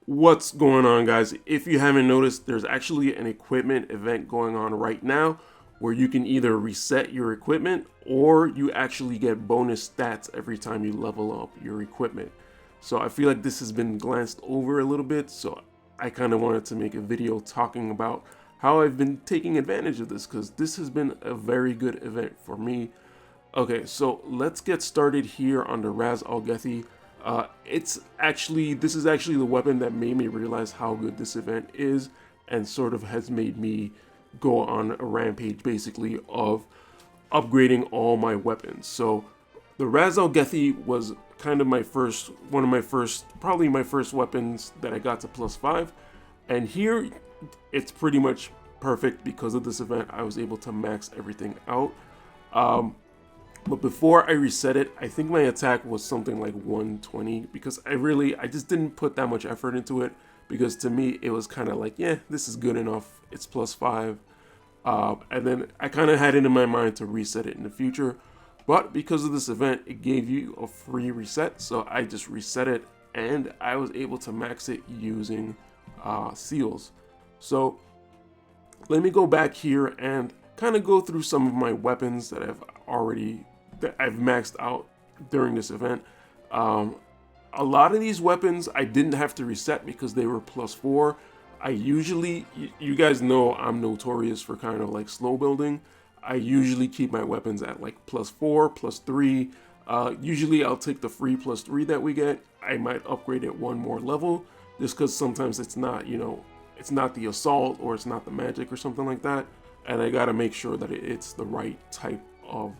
What's going on, guys? If you haven't noticed, there's actually an equipment event going on right now where you can either reset your equipment or you actually get bonus stats every time you level up your equipment. So I feel like this has been glanced over a little bit, so I kind of wanted to make a video talking about how I've been taking advantage of this because this has been a very good event for me. Okay, so let's get started here on the Raz Al Gethi. This is actually the weapon that made me realize how good this event is, and sort of has made me go on a rampage basically of upgrading all my weapons. So the Raz Al Gethi was kind of probably my first weapons that I got to +5, and here it's pretty much perfect because of this event. I was able to max everything out. But before I reset it, I think my attack was something like 120 because I just didn't put that much effort into it, because to me it was kind of like, yeah, this is good enough. It's +5. And then I kind of had it in my mind to reset it in the future. But because of this event, it gave you a free reset. So I just reset it and I was able to max it using seals. So let me go back here and kind of go through some of my weapons that I've maxed out during this event. A lot of these weapons I didn't have to reset because they were +4. You guys know I'm notorious for kind of like slow building. I usually keep my weapons at like +4, +3. Usually I'll take the free +3 that we get. I might upgrade it one more level just because sometimes it's not, it's not the assault or it's not the magic or something like that. And I gotta make sure that it's the right type of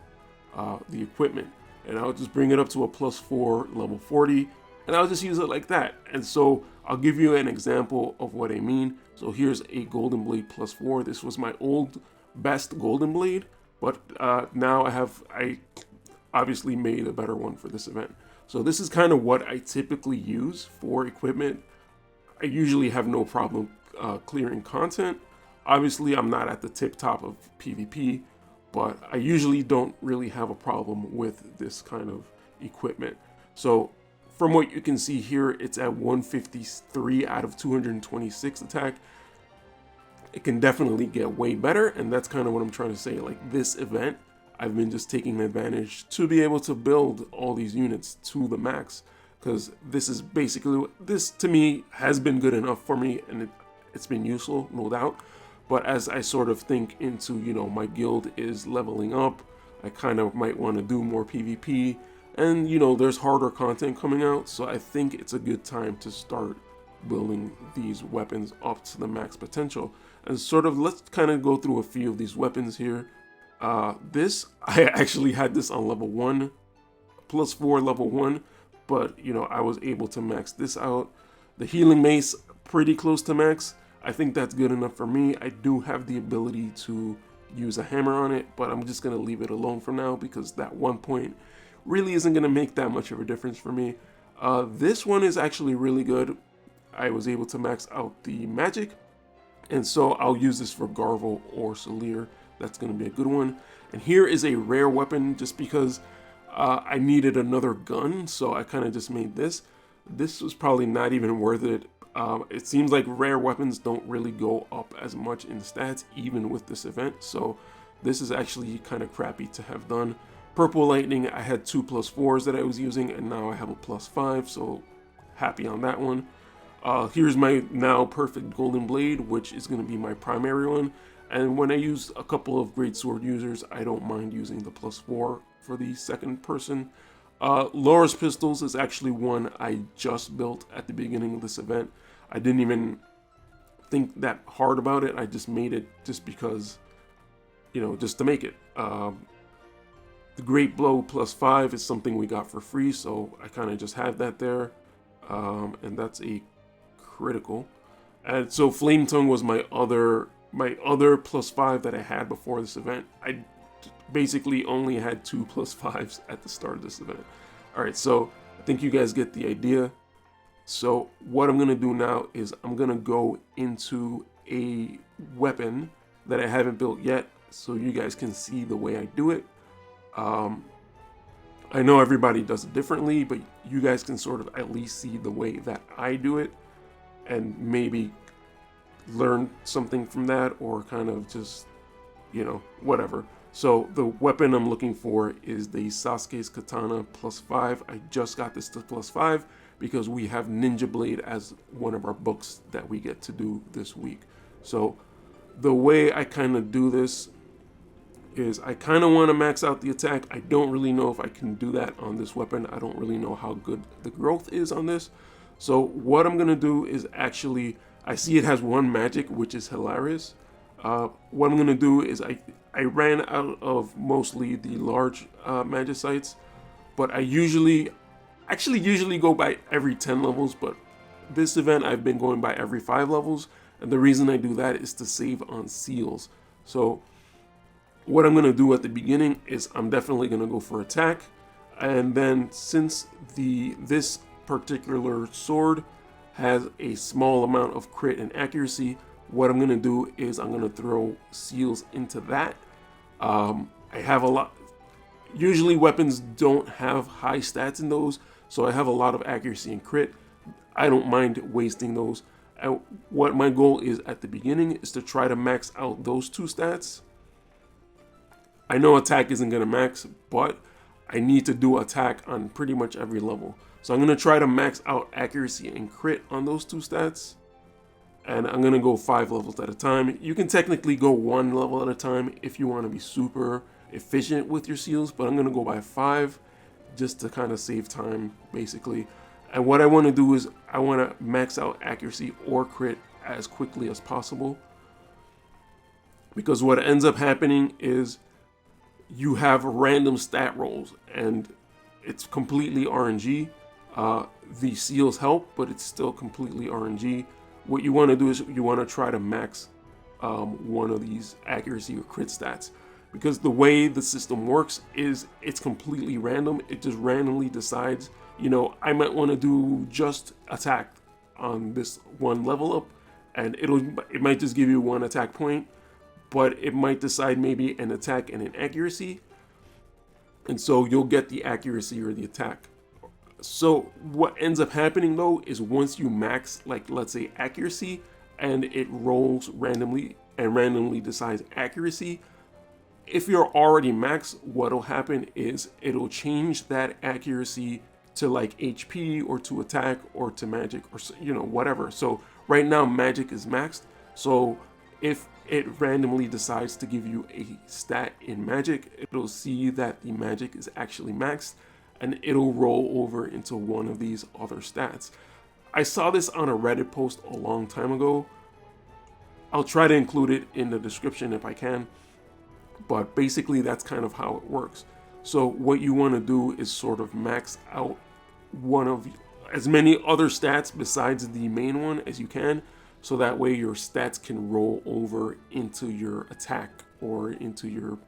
the equipment. And I'll just bring it up to a +4 level 40, and I'll just use it like that. And so I'll give you an example of what I mean. So here's a golden blade +4. This was my old best golden blade, but now I obviously made a better one for this event. So this is kind of what I typically use for equipment. I usually have no problem clearing content. Obviously, I'm not at the tip top of PvP, but I usually don't really have a problem with this kind of equipment. So from what you can see here, it's at 153 out of 226 attack. It can definitely get way better, and that's kind of what I'm trying to say. Like, this event, I've been just taking advantage to be able to build all these units to the max, because this to me has been good enough for me, and it's been useful, no doubt. But as I sort of think into, my guild is leveling up, I kind of might want to do more PvP, and there's harder content coming out, so I think it's a good time to start building these weapons up to the max potential. And sort of, let's kind of go through a few of these weapons here. I actually had this on level 1, +4 level 1, but I was able to max this out. The healing mace, pretty close to max. I think that's good enough for me. I do have the ability to use a hammer on it, but I'm just going to leave it alone for now because that 1 point really isn't going to make that much of a difference for me. This one is actually really good. I was able to max out the magic, and so I'll use this for Garvel or Salir. That's going to be a good one. And here is a rare weapon just because I needed another gun, so I kind of just made this. This was probably not even worth it. It seems like rare weapons don't really go up as much in stats even with this event, so this is actually kind of crappy to have done. Purple Lightning, I had 2 +4s that I was using, and now I have a +5, so happy on that one. Here's my now perfect golden blade, which is going to be my primary one, and when I use a couple of great sword users, I don't mind using the +4 for the second person. Laura's pistols is actually one I just built at the beginning of this event. I didn't even think that hard about it. I just made it just because, just to make it. The Great Blow +5 is something we got for free, so I kind of just have that there. And that's a critical. And so Flame Tongue was my other +5 that I had before this event. I basically only had 2 +5s at the start of this event. Alright, so I think you guys get the idea. So what I'm going to do now is I'm going to go into a weapon that I haven't built yet so you guys can see the way I do it. I know everybody does it differently, but you guys can sort of at least see the way that I do it. and maybe learn something from that, or kind of just, whatever. So the weapon I'm looking for is the Sasuke's Katana +5. I just got this to +5 because we have Ninja Blade as one of our books that we get to do this week. So the way I kind of do this is I kind of want to max out the attack. I don't really know if I can do that on this weapon. I don't really know how good the growth is on this. So what I'm going to do is actually, I see it has one magic, which is hilarious. What I'm going to do is I ran out of mostly the large magicites, but I usually go by every 10 levels, but this event I've been going by every 5 levels, and the reason I do that is to save on seals. So what I'm going to do at the beginning is I'm definitely going to go for attack, and then since this particular sword has a small amount of crit and accuracy, what I'm going to do is I'm going to throw seals into that. I have a lot. Usually weapons don't have high stats in those, so I have a lot of accuracy and crit. I don't mind wasting those. And what my goal is at the beginning is to try to max out those 2 stats. I know attack isn't going to max, but I need to do attack on pretty much every level. So I'm going to try to max out accuracy and crit on those 2 stats. And I'm going to go 5 levels at a time. You can technically go 1 level at a time if you want to be super efficient with your seals, but I'm going to go by 5 just to kind of save time, basically. And what I want to do is I want to max out accuracy or crit as quickly as possible. Because what ends up happening is you have random stat rolls, and it's completely RNG. The seals help, but it's still completely RNG. What you want to do is you want to try to max one of these accuracy or crit stats, because the way the system works is it's completely random. It just randomly decides, I might want to do just attack on this one level up, and it might just give you 1 attack point, but it might decide maybe an attack and an accuracy, and so you'll get the accuracy or the attack. So what ends up happening though is once you max, like let's say accuracy, and it rolls randomly and randomly decides accuracy, if you're already max, what'll happen is it'll change that accuracy to like HP or to attack or to magic or whatever. So right now magic is maxed. So if it randomly decides to give you a stat in magic, it'll see that the magic is actually maxed, and it'll roll over into one of these other stats. I saw this on a Reddit post a long time ago. I'll try to include it in the description if I can, but basically that's kind of how it works. So what you want to do is sort of max out one of as many other stats besides the main one as you can, so that way your stats can roll over into your attack or into your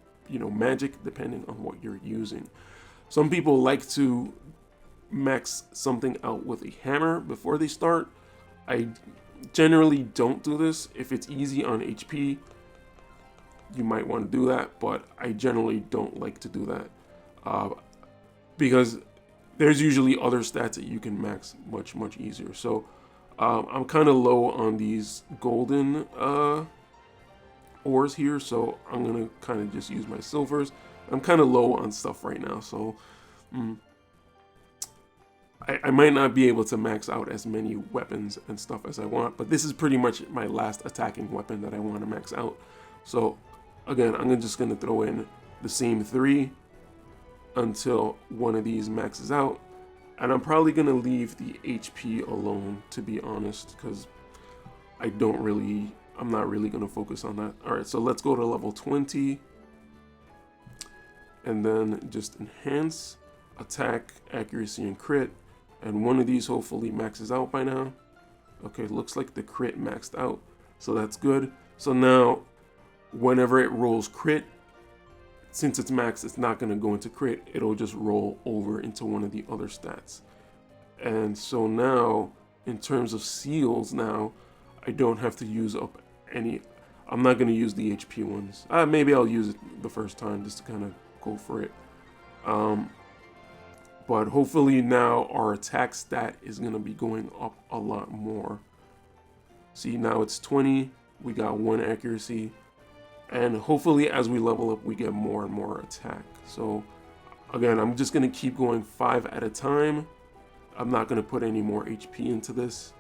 magic, depending on what you're using. Some people like to max something out with a hammer before they start. I generally don't do this. If it's easy on HP, you might want to do that, but I generally don't like to do that because there's usually other stats that you can max much easier. So I'm kind of low on these golden ores here, so I'm gonna kind of just use my silvers. I'm kind of low on stuff right now, so I might not be able to max out as many weapons and stuff as I want, but this is pretty much my last attacking weapon that I want to max out. So again, I'm just going to throw in the same 3 until one of these maxes out, and I'm probably going to leave the HP alone, to be honest, because I'm not really going to focus on that. All right, so let's go to level 20. And then just enhance, attack, accuracy, and crit. And one of these hopefully maxes out by now. Okay, looks like the crit maxed out, so that's good. So now, whenever it rolls crit, since it's maxed, it's not going to go into crit. It'll just roll over into one of the other stats. And so now, in terms of seals now, I don't have to use up any. I'm not going to use the HP ones. Maybe I'll use it the first time just to kind of go for it. But hopefully now our attack stat is going to be going up a lot more. See, now it's 20. We got 1 accuracy. And hopefully as we level up, we get more and more attack. So again, I'm just going to keep going 5 at a time. I'm not going to put any more HP into this.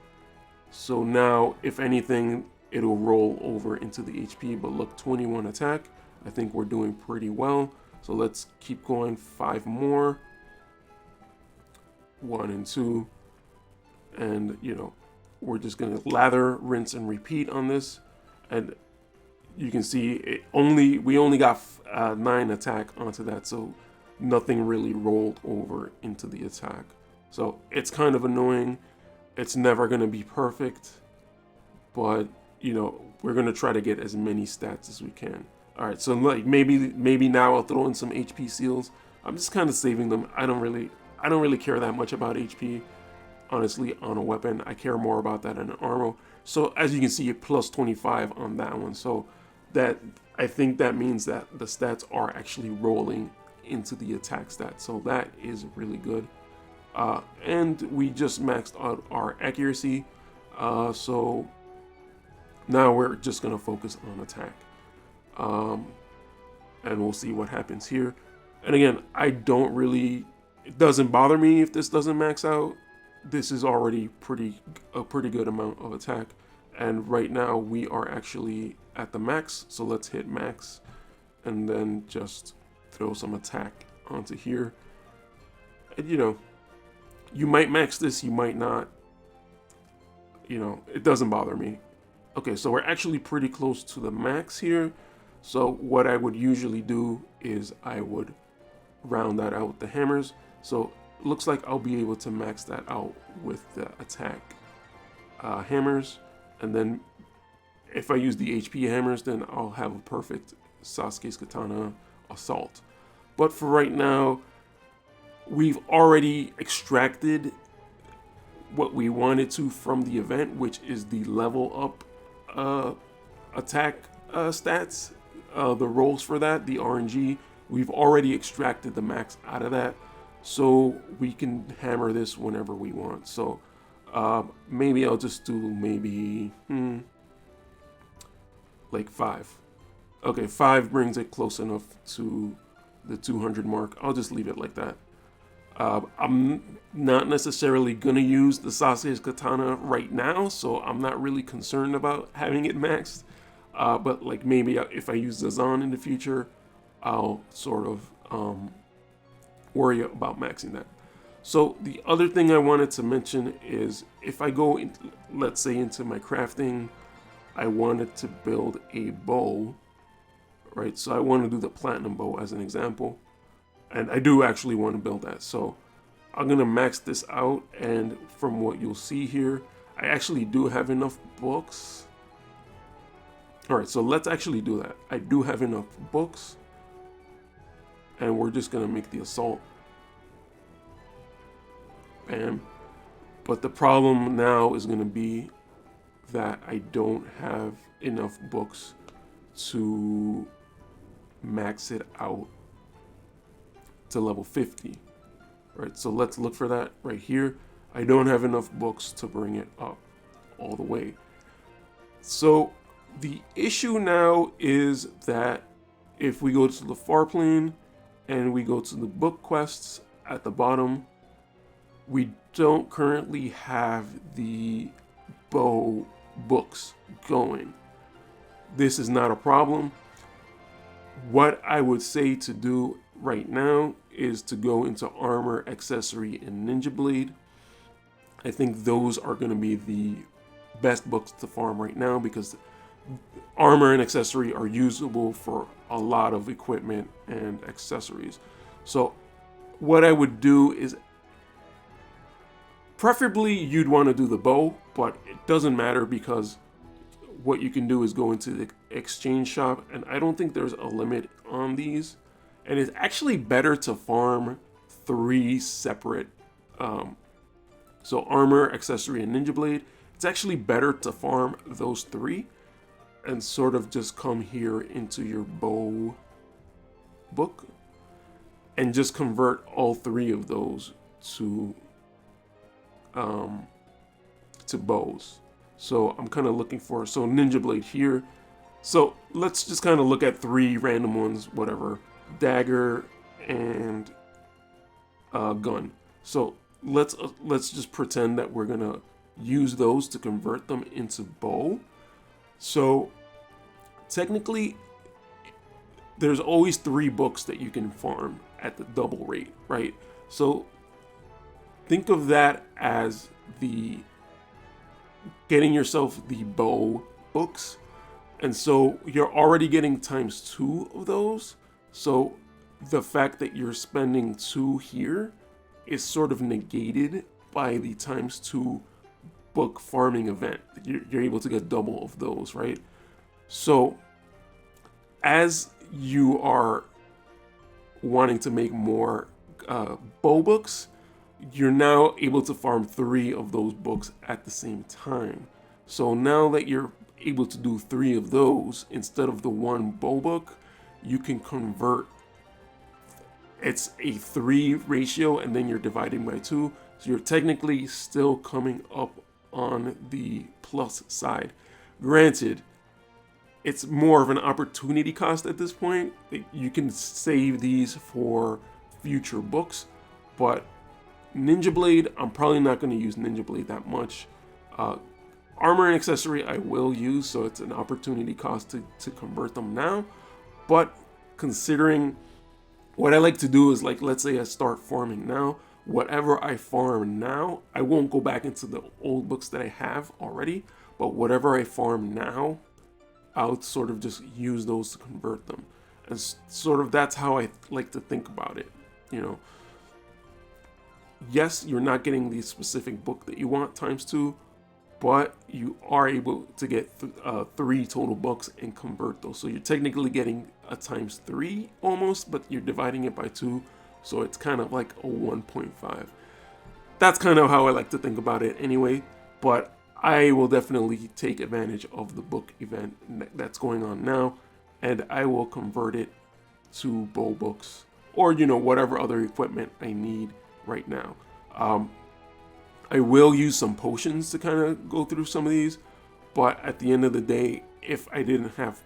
So now, if anything, it'll roll over into the HP. But look, 21 attack. I think we're doing pretty well. So let's keep going 5 more. 1 and 2. And, you know, we're just going to lather, rinse, and repeat on this. And you can see we only got 9 attack onto that. So nothing really rolled over into the attack. So it's kind of annoying. It's never going to be perfect. But, you know, we're going to try to get as many stats as we can. All right, so like maybe now I'll throw in some HP seals. I'm just kind of saving them. I don't really care that much about HP, honestly, on a weapon. I care more about that in an armor. So as you can see, plus 25 on that one. So that, I think that means that the stats are actually rolling into the attack stats. So that is really good. And we just maxed out our accuracy. So now we're just gonna focus on attack. And we'll see what happens here. And again, it doesn't bother me if this doesn't max out. This is already a pretty good amount of attack. And right now we are actually at the max. So let's hit max and then just throw some attack onto here. And you know, you might max this, you might not. You know, it doesn't bother me. Okay, so we're actually pretty close to the max here. So what I would usually do is I would round that out with the hammers. So it looks like I'll be able to max that out with the attack hammers. And then if I use the HP hammers, then I'll have a perfect Sasuke's Katana assault. But for right now, we've already extracted what we wanted to from the event, which is the level up attack stats. The rolls for that, the RNG, we've already extracted the max out of that, so we can hammer this whenever we want. So maybe I'll just do like 5. Okay, 5 brings it close enough to the 200 mark. I'll just leave it like that. I'm not necessarily gonna use the Sasuke's Katana right now, so I'm not really concerned about having it maxed. But like maybe if I use the Zon in the future, I'll sort of worry about maxing that. So the other thing I wanted to mention is if I go, let's say into my crafting, I wanted to build a bow, right? So I want to do the platinum bow as an example. And I do actually want to build that. So I'm going to max this out. And from what you'll see here, I actually do have enough books. All right, so let's actually do that. I do have enough books. And we're just going to make the assault. Bam. But the problem now is going to be that I don't have enough books to max it out to level 50. Right, so let's look for that right here. I don't have enough books to bring it up all the way. So the issue now is that if we go to the far plane and we go to the book quests at the bottom, we don't currently have the bow books going. This is not a problem. What I would say to do right now is to go into armor, accessory, and ninja blade. I think those are going to be the best books to farm right now because armor and accessory are usable for a lot of equipment and accessories. So what I would do is preferably you'd want to do the bow, but it doesn't matter because what you can do is go into the exchange shop, and I don't think there's a limit on these. And it's actually better to farm 3 separate, so armor, accessory, and ninja blade. It's actually better to farm those 3 and sort of just come here into your bow book and just convert all 3 of those to bows. So I'm kind of looking for, so Ninja Blade here. So let's just kind of look at 3 random ones, whatever. Dagger and gun. So let's just pretend that we're gonna use those to convert them into bow. So technically, there's always 3 books that you can farm at the double rate, right? So think of that as the getting yourself the bow books. And so you're already getting ×2 of those. So the fact that you're spending 2 here is sort of negated by the ×2 book farming event. You're able to get double of those, right? So as you are wanting to make more bow books, you're now able to farm 3 of those books at the same time. So now that you're able to do 3 of those instead of the 1 bow book, you can convert. It's a 3 ratio and then you're dividing by 2. So you're technically still coming up on the plus side. Granted, it's more of an opportunity cost at this point. You can save these for future books, but Ninja Blade, I'm probably not going to use Ninja Blade that much. Armor and accessory I will use, so it's an opportunity cost to convert them now. But considering what I like to do is, like, let's say I start farming now, whatever I farm now, I won't go back into the old books that I have already, but whatever I farm now, I'll sort of just use those to convert them. And sort of that's how I like to think about it, you know. Yes, you're not getting the specific book that you want ×2, but you are able to get 3 total books and convert those. So you're technically getting a ×3 almost, but you're dividing it by 2. So it's kind of like a 1.5. That's kind of how I like to think about it anyway. But I will definitely take advantage of the book event that's going on now, and I will convert it to bow books or, you know, whatever other equipment I need right now. I will use some potions to kind of go through some of these, but at the end of the day, if I didn't have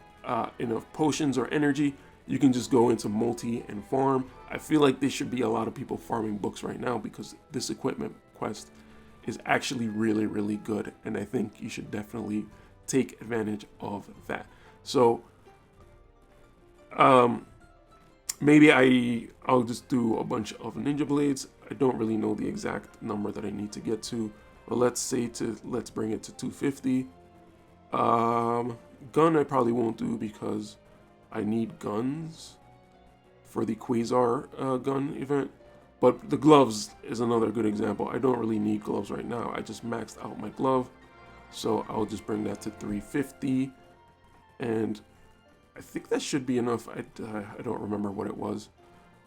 enough potions or energy, you can just go into multi and farm. I feel like there should be a lot of people farming books right now because this equipment quest is actually really, really good, and I think you should definitely take advantage of that. So maybe I'll just do a bunch of Ninja Blades. I don't really know the exact number that I need to get to, but let's bring it to 250. Gun I probably won't do because I need guns for the Quasar gun event. But the gloves is another good example. I don't really need gloves right now. I just maxed out my glove. So I'll just bring that to 350. And I think that should be enough. I don't remember what it was.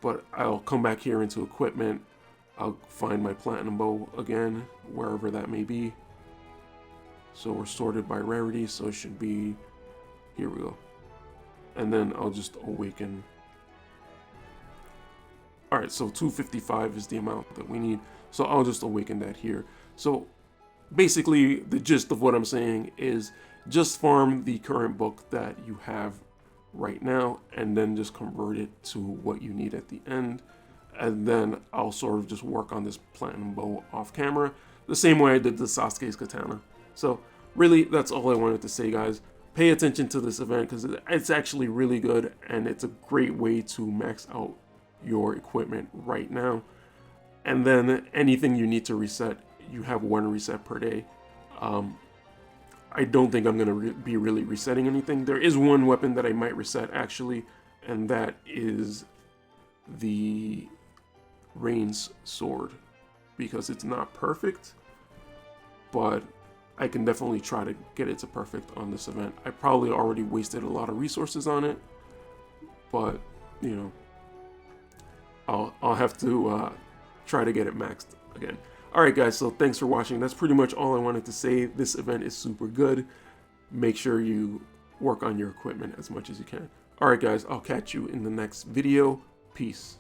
But I'll come back here into equipment. I'll find my platinum bow again, wherever that may be. So we're sorted by rarity, so it should be, here we go. And then I'll just awaken. All right, so 255 is the amount that we need. So I'll just awaken that here. So basically the gist of what I'm saying is just farm the current book that you have right now and then just convert it to what you need at the end. And then I'll sort of just work on this platinum bow off camera the same way I did the Sasuke's Katana. So really, that's all I wanted to say, guys. Pay attention to this event because it's actually really good and it's a great way to max out your equipment right now. And then anything you need to reset, you have 1 reset per day. I don't think I'm going to be really resetting anything. There is 1 weapon that I might reset actually, and that is the Rain's sword, because it's not perfect, but I can definitely try to get it to perfect on this event. I probably already wasted a lot of resources on it, but you know, I'll have to try to get it maxed again. Alright guys, so thanks for watching. That's pretty much all I wanted to say. This event is super good. Make sure you work on your equipment as much as you can. Alright guys, I'll catch you in the next video. Peace.